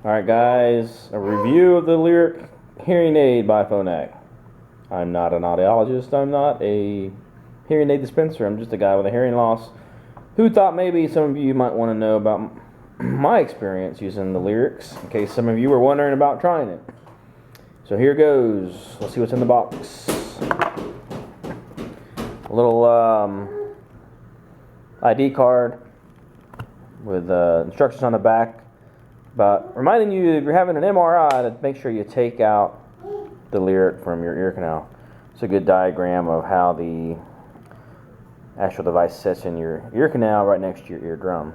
Alright guys, a review of the Lyric Hearing Aid by Phonack. I'm not an audiologist, I'm not a hearing aid dispenser, I'm just a guy with a hearing loss who thought maybe some of you might want to know about my experience using the Lyrics, in case some of you were wondering about trying it. So here goes, let's see what's in the box. A little ID card with instructions on the back. But reminding you, if you're having an MRI, to make sure you take out the Lyric from your ear canal. It's a good diagram of how the actual device sits in your ear canal right next to your eardrum.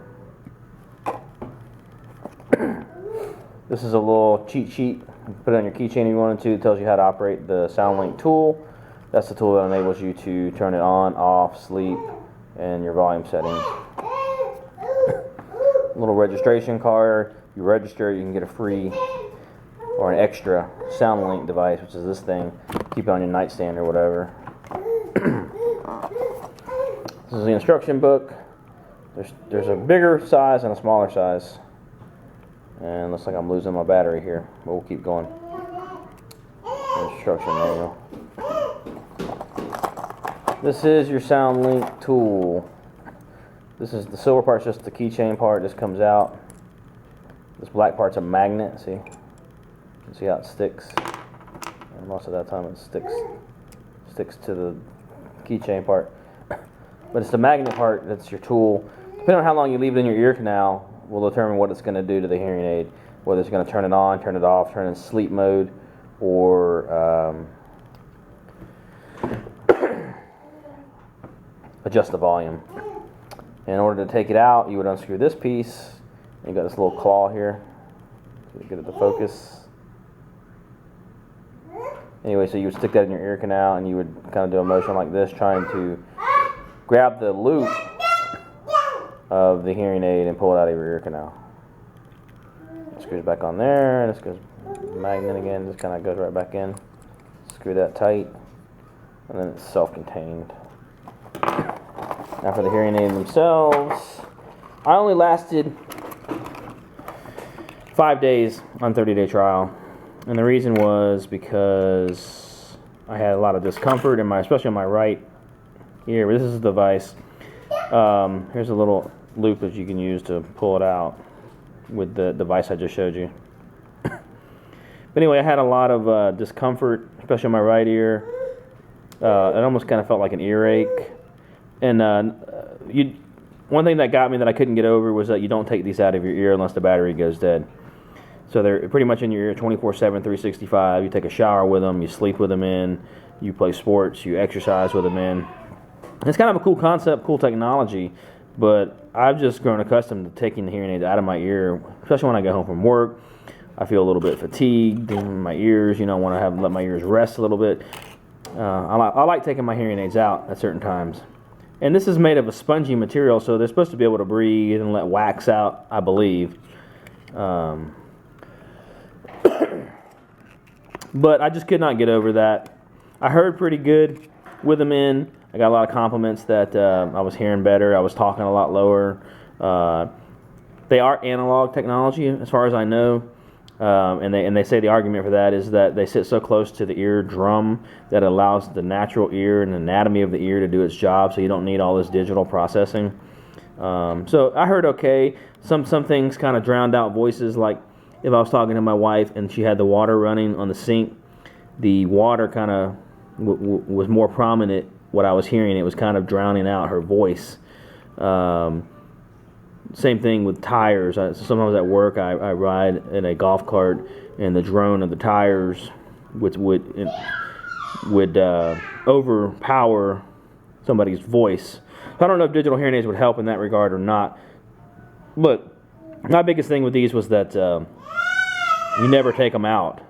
This is a little cheat sheet. You can put it on your keychain if you wanted to. It tells you how to operate the SoundLink tool. That's the tool that enables you to turn it on, off, sleep, and your volume settings. A little registration card. You register, you can get a free or an extra SoundLink device, which is this thing. Keep it on your nightstand or whatever. This is the instruction book. There's a bigger size and a smaller size. And looks like I'm losing my battery here, but we'll keep going. Instruction manual. This is your SoundLink tool. This is the silver part's just the keychain part. This comes out. This black part's a magnet. See? You can see how it sticks. And most of that time it sticks to the keychain part. But it's the magnet part that's your tool. Depending on how long you leave it in your ear canal will determine what it's going to do to the hearing aid. Whether it's going to turn it on, turn it off, turn it in sleep mode, or adjust the volume. In order to take it out, you would unscrew this piece. You got this little claw here to get it to focus. Anyway, so you would stick that in your ear canal and you would kind of do a motion like this, trying to grab the loop of the hearing aid and pull it out of your ear canal. It screws back on there, and this goes magnet again, just kind of goes right back in. Screw that tight, and then it's self-contained. Now for the hearing aid themselves, I only lasted 5 days on 30-day trial, and the reason was because I had a lot of discomfort in especially on my right ear. This is the device. Here's a little loop that you can use to pull it out with the device I just showed you. But anyway, I had a lot of discomfort, especially on my right ear. It almost kind of felt like an earache. And one thing that got me that I couldn't get over was that you don't take these out of your ear unless the battery goes dead. So they're pretty much in your ear 24/7, 365. You take a shower with them, you sleep with them in, you play sports, you exercise with them in. It's kind of a cool concept, cool technology, but I've just grown accustomed to taking the hearing aids out of my ear, especially when I go home from work. I feel a little bit fatigued in my ears, want to let my ears rest a little bit. I like taking my hearing aids out at certain times. And this is made of a spongy material, so they're supposed to be able to breathe and let wax out, I believe. But I just could not get over that. I heard pretty good with them in. I got a lot of compliments that I was hearing better. I was talking a lot lower. They are analog technology, as far as I know. And they say the argument for that is that they sit so close to the eardrum that it allows the natural ear and anatomy of the ear to do its job, so you don't need all this digital processing. So I heard okay. Some things kind of drowned out voices, like if I was talking to my wife and she had the water running on the sink, the water kind of was more prominent. What I was hearing, it was kind of drowning out her voice. Same thing with tires. Sometimes at work I ride in a golf cart, and the drone of the tires would overpower somebody's voice. I don't know if digital hearing aids would help in that regard or not. But my biggest thing with these was that you never take them out,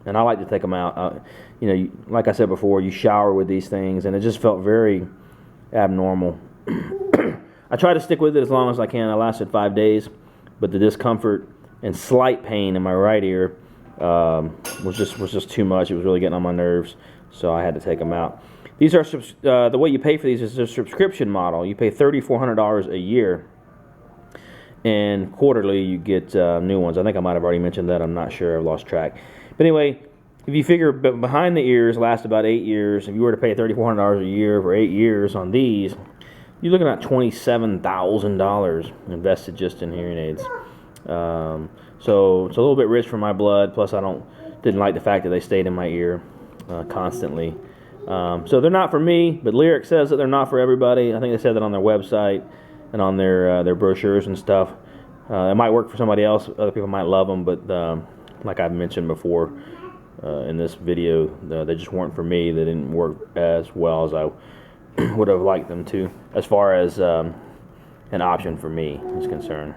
and I like to take them out. Like I said before, you shower with these things, and it just felt very abnormal. I try to stick with it as long as I can. I lasted 5 days, but the discomfort and slight pain in my right ear was just too much. It was really getting on my nerves, so I had to take them out. These are the way you pay for these is a subscription model. You pay $3,400 a year, and quarterly you get new ones. I think I might have already mentioned that. I'm not sure. I've lost track. But anyway, if you figure behind the ears last about 8 years, if you were to pay $3,400 a year for 8 years on these, you're looking at $27,000 invested just in hearing aids. So it's a little bit rich for my blood. Plus, didn't like the fact that they stayed in my ear constantly. So they're not for me, but Lyric says that they're not for everybody. I think they said that on their website and on their brochures and stuff. It might work for somebody else. Other people might love them, but like I've mentioned before in this video, they just weren't for me. They didn't work as well as I would have liked them to, as far as an option for me is concerned.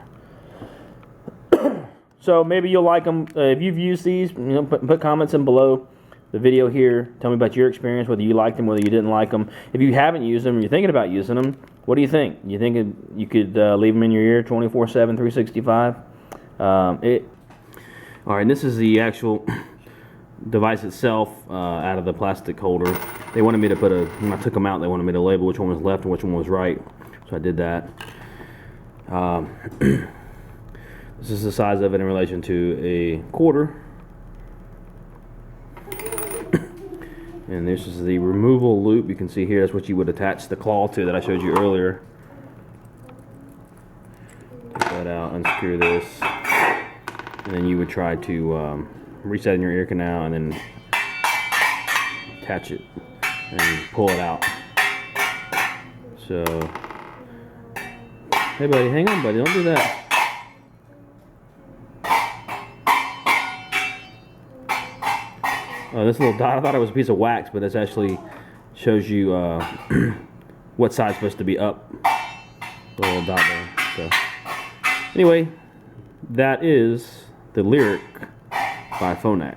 So maybe you'll like them. If you've used these, put comments in below the video here. Tell me about your experience, whether you liked them, whether you didn't like them. If you haven't used them, you're thinking about using them, what do you think? You think you could leave them in your ear 24/7, 365? All right, and this is the actual device itself out of the plastic holder. They wanted me to put when I took them out, they wanted me to label which one was left and which one was right. So I did that. This is the size of it in relation to a quarter. And this is the removal loop. You can see here, that's what you would attach the claw to that I showed you earlier. Take that out, unscrew this. And then you would try to reset in your ear canal and then attach it and pull it out. So, hey buddy, hang on buddy, don't do that. Oh, this little dot, I thought it was a piece of wax, but it actually shows you what side's supposed to be up. The little dot there. So, anyway, that is the Lyric by Phonack.